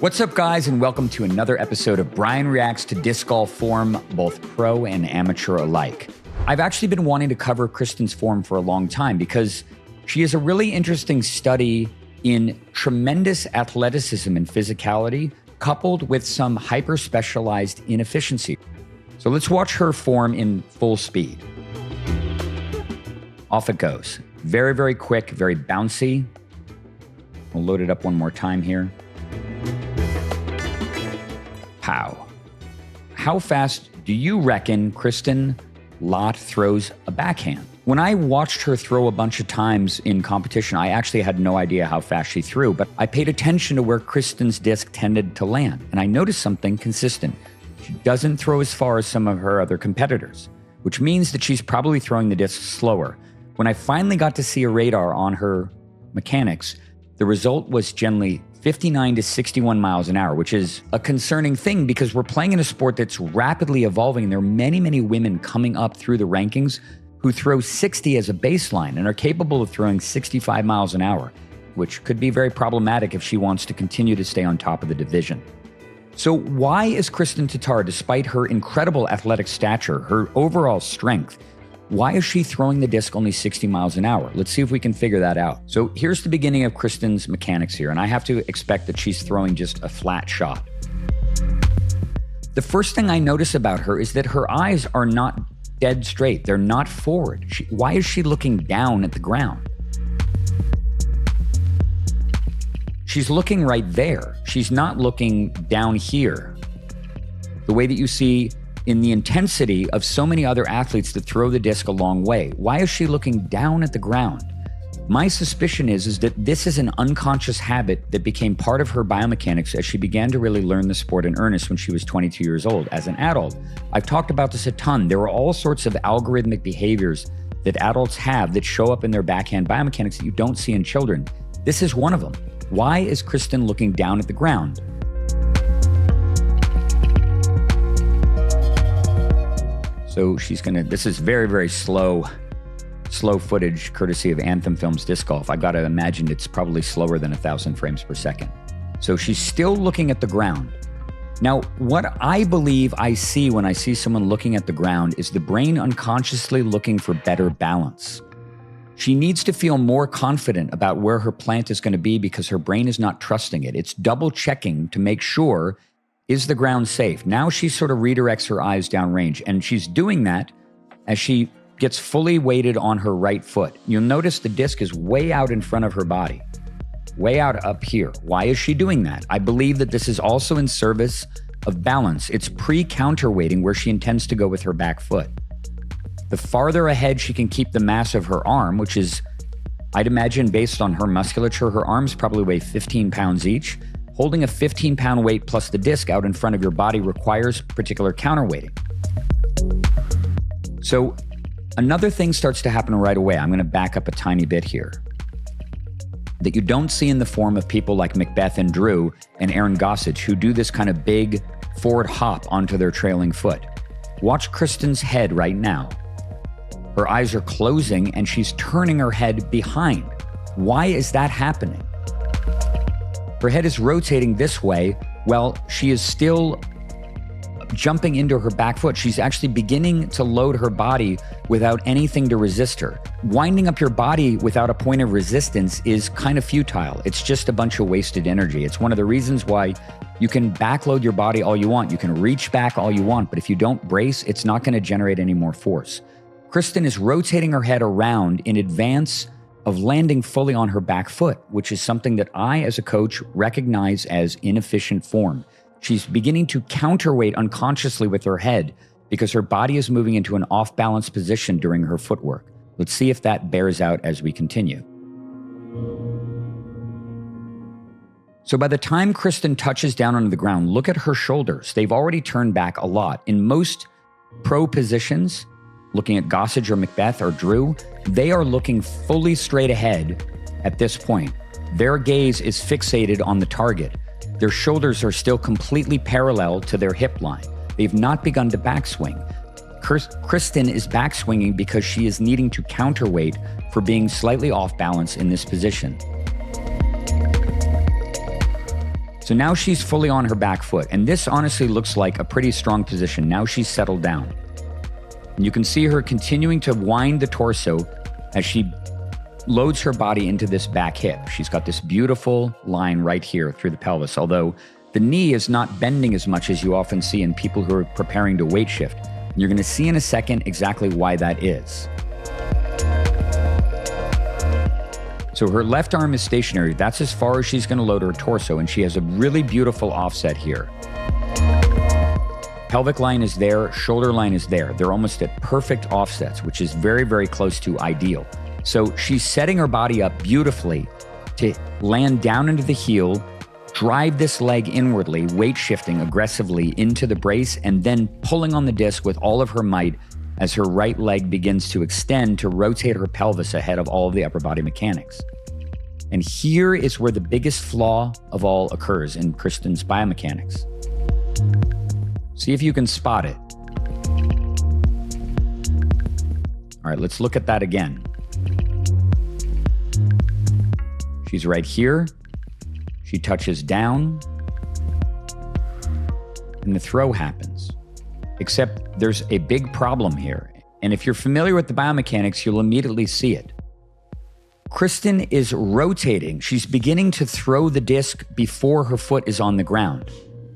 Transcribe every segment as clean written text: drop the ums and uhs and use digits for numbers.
What's up, guys, and welcome to another episode of Brian Reacts to Disc Golf Form, both pro and amateur alike. I've actually been wanting to cover KristIn's form for a long time because she is a really interesting study in tremendous athleticism and physicality, coupled with some hyper-specialized inefficiency. So let's watch her form in full speed. Off it goes. Very, very quick, very bouncy. We'll load it up one more time here. Pow. How fast do you reckon KristIn Lätt throws a backhand? When I watched her throw a bunch of times in competition, I actually had no idea how fast she threw, but I paid attention to where KristIn's disc tended to land, and I noticed something consistent. She doesn't throw as far as some of her other competitors, which means that she's probably throwing the disc slower. When I finally got to see a radar on her mechanics, the result was generally 59 to 61 miles an hour, which is a concerning thing because we're playing in a sport that's rapidly evolving. And there are many, many women coming up through the rankings who throw 60 as a baseline and are capable of throwing 65 miles an hour, which could be very problematic if she wants to continue to stay on top of the division. So why is KristIn Tattar, despite her incredible athletic stature, her overall strength, why is she throwing the disc only 60 miles an hour? Let's see if we can figure that out. So here's the beginning of KristIn's mechanics here, and I have to expect that she's throwing just a flat shot. The first thing I notice about her is that her eyes are not dead straight. They're not forward. Why is she looking down at the ground? She's looking right there. She's not looking down here. The way that you see in the intensity of so many other athletes that throw the disc a long way. Why is she looking down at the ground? My suspicion is that this is an unconscious habit that became part of her biomechanics as she began to really learn the sport in earnest when she was 22 years old as an adult. I've talked about this a ton. There are all sorts of algorithmic behaviors that adults have that show up in their backhand biomechanics that you don't see in children. This is one of them. Why is KristIn looking down at the ground? So this is very, very slow footage courtesy of Anthem Films Disc Golf. I gotta imagine it's probably slower than 1,000 frames per second. So she's still looking at the ground. Now, what I believe I see when I see someone looking at the ground is the brain unconsciously looking for better balance. She needs to feel more confident about where her plant is gonna be because her brain is not trusting it. It's double checking to make sure, is the ground safe? Now she sort of redirects her eyes downrange, and she's doing that as she gets fully weighted on her right foot. You'll notice the disc is way out in front of her body, way out up here. Why is she doing that? I believe that this is also in service of balance. It's pre-counterweighting where she intends to go with her back foot. The farther ahead she can keep the mass of her arm, which is, I'd imagine based on her musculature, her arms probably weigh 15 pounds each. Holding a 15-pound weight plus the disc out in front of your body requires particular counterweighting. So another thing starts to happen right away. I'm going to back up a tiny bit here that you don't see in the form of people like Macbeth and Drew and Aaron Gossage, who do this kind of big forward hop onto their trailing foot. Watch KristIn's head right now. Her eyes are closing and she's turning her head behind. Why is that happening? Her head is rotating this way while she is still jumping into her back foot. She's actually beginning to load her body without anything to resist her. Winding up your body without a point of resistance is kind of futile. It's just a bunch of wasted energy. It's one of the reasons why you can backload your body all you want. You can reach back all you want, but if you don't brace, it's not going to generate any more force. KristIn is rotating her head around in advance of landing fully on her back foot, which is something that I, as a coach, recognize as inefficient form. She's beginning to counterweight unconsciously with her head because her body is moving into an off-balance position during her footwork. Let's see if that bears out as we continue. So by the time KristIn touches down onto the ground, look at her shoulders. They've already turned back a lot. In most pro positions, looking at Gossage or Macbeth or Drew, they are looking fully straight ahead at this point. Their gaze is fixated on the target. Their shoulders are still completely parallel to their hip line. They've not begun to backswing. KristIn is backswinging because she is needing to counterweight for being slightly off balance in this position. So now she's fully on her back foot, and this honestly looks like a pretty strong position. Now she's settled down. And you can see her continuing to wind the torso as she loads her body into this back hip. She's got this beautiful line right here through the pelvis, although the knee is not bending as much as you often see in people who are preparing to weight shift. And you're going to see in a second exactly why that is. So her left arm is stationary. That's as far as she's going to load her torso, and she has a really beautiful offset here. Pelvic line is there, shoulder line is there. They're almost at perfect offsets, which is very, very close to ideal. So she's setting her body up beautifully to land down into the heel, drive this leg inwardly, weight shifting aggressively into the brace, and then pulling on the disc with all of her might as her right leg begins to extend to rotate her pelvis ahead of all of the upper body mechanics. And here is where the biggest flaw of all occurs in KristIn's biomechanics. See if you can spot it. All right, let's look at that again. She's right here. She touches down, and the throw happens. Except there's a big problem here. And if you're familiar with the biomechanics, you'll immediately see it. KristIn is rotating. She's beginning to throw the disc before her foot is on the ground.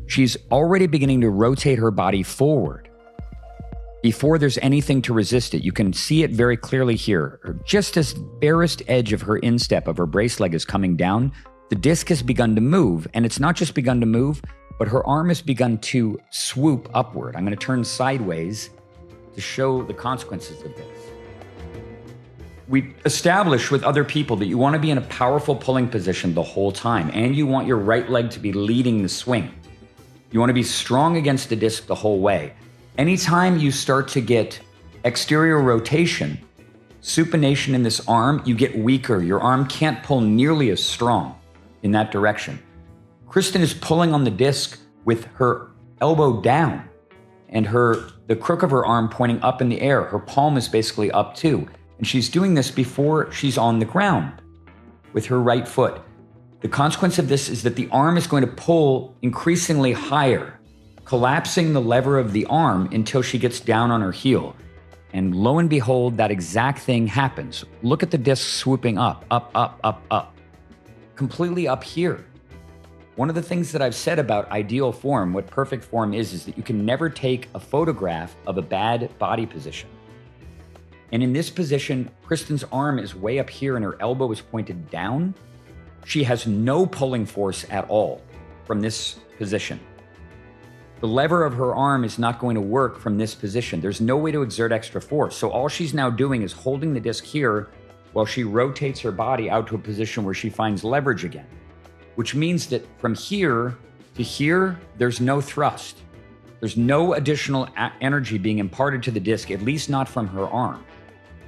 She's already beginning to rotate her body forward before there's anything to resist it. You can see it very clearly here. Just as the barest edge of her instep of her brace leg is coming down, the disc has begun to move. And it's not just begun to move, but her arm has begun to swoop upward. I'm going to turn sideways to show the consequences of this. We established with other people that you want to be in a powerful pulling position the whole time, and you want your right leg to be leading the swing. You want to be strong against the disc the whole way. Anytime you start to get exterior rotation, supination in this arm, you get weaker. Your arm can't pull nearly as strong in that direction. KristIn is pulling on the disc with her elbow down and the crook of her arm pointing up in the air. Her palm is basically up too. And she's doing this before she's on the ground with her right foot. The consequence of this is that the arm is going to pull increasingly higher, collapsing the lever of the arm until she gets down on her heel. And lo and behold, that exact thing happens. Look at the disc swooping up, up, up, up, up, completely up here. One of the things that I've said about ideal form, what perfect form is that you can never take a photograph of a bad body position. And in this position, KristIn's arm is way up here and her elbow is pointed down. She has no pulling force at all from this position. The lever of her arm is not going to work from this position. There's no way to exert extra force. So all she's now doing is holding the disc here while she rotates her body out to a position where she finds leverage again, which means that from here to here, there's no thrust. There's no additional energy being imparted to the disc, at least not from her arm.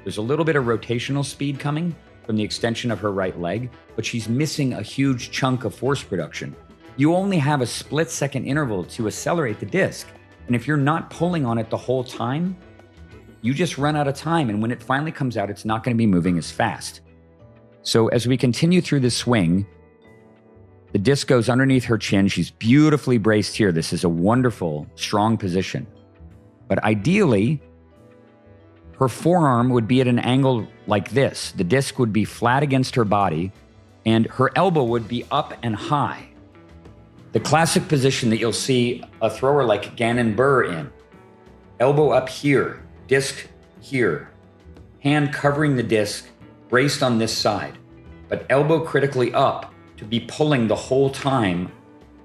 There's a little bit of rotational speed coming from the extension of her right leg, but she's missing a huge chunk of force production. You only have a split-second interval to accelerate the disc, and if you're not pulling on it the whole time, you just run out of time, and when it finally comes out, it's not going to be moving as fast. So as we continue through the swing, the disc goes underneath her chin. She's beautifully braced here. This is a wonderful, strong position. But ideally, her forearm would be at an angle like this. The disc would be flat against her body, and her elbow would be up and high. The classic position that you'll see a thrower like Gannon Burr in. Elbow up here, disc here, hand covering the disc, braced on this side, but elbow critically up to be pulling the whole time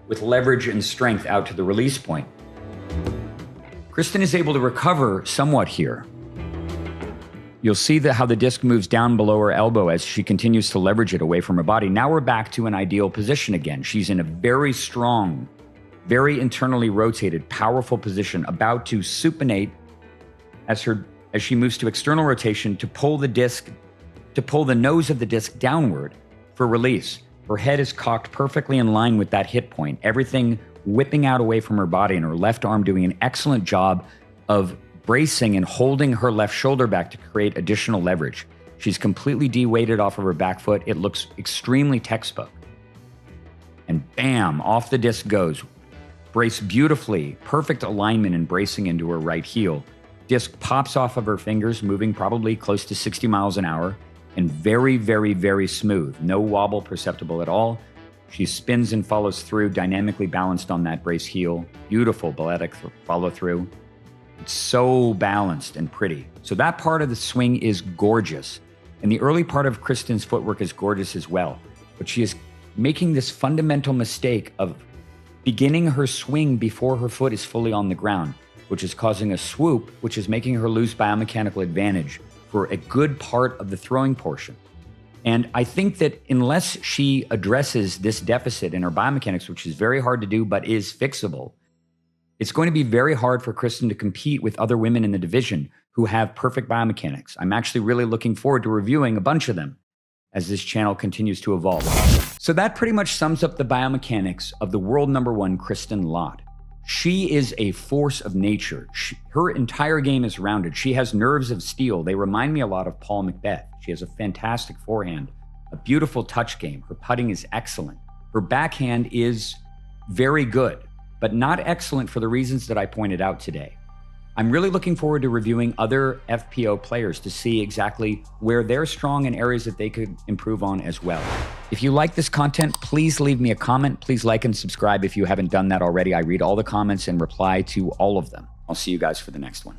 with leverage and strength out to the release point. KristIn is able to recover somewhat here. You'll see how the disc moves down below her elbow as she continues to leverage it away from her body. Now we're back to an ideal position again. She's in a very strong, very internally rotated, powerful position, about to supinate as she moves to external rotation to pull the nose of the disc downward for release. Her head is cocked perfectly in line with that hit point, everything whipping out away from her body, and her left arm doing an excellent job of bracing and holding her left shoulder back to create additional leverage. She's completely de-weighted off of her back foot. It looks extremely textbook. and bam, off the disc goes. Brace beautifully, perfect alignment and bracing into her right heel. Disc pops off of her fingers, moving probably close to 60 miles an hour, and very, very, very smooth. No wobble perceptible at all. She spins and follows through, dynamically balanced on that brace heel. Beautiful balletic follow through. It's so balanced and pretty. So that part of the swing is gorgeous. And the early part of KristIn's footwork is gorgeous as well. But she is making this fundamental mistake of beginning her swing before her foot is fully on the ground, which is causing a swoop, which is making her lose biomechanical advantage for a good part of the throwing portion. And I think that unless she addresses this deficit in her biomechanics, which is very hard to do, but is fixable, it's going to be very hard for KristIn to compete with other women in the division who have perfect biomechanics. I'm actually really looking forward to reviewing a bunch of them as this channel continues to evolve. So that pretty much sums up the biomechanics of the world #1 KristIn Lätt. She is a force of nature. Her entire game is rounded. She has nerves of steel. They remind me a lot of Paul Macbeth. She has a fantastic forehand, a beautiful touch game. Her putting is excellent. Her backhand is very good, but not excellent for the reasons that I pointed out today. I'm really looking forward to reviewing other FPO players to see exactly where they're strong and areas that they could improve on as well. If you like this content, please leave me a comment. Please like and subscribe if you haven't done that already. I read all the comments and reply to all of them. I'll see you guys for the next one.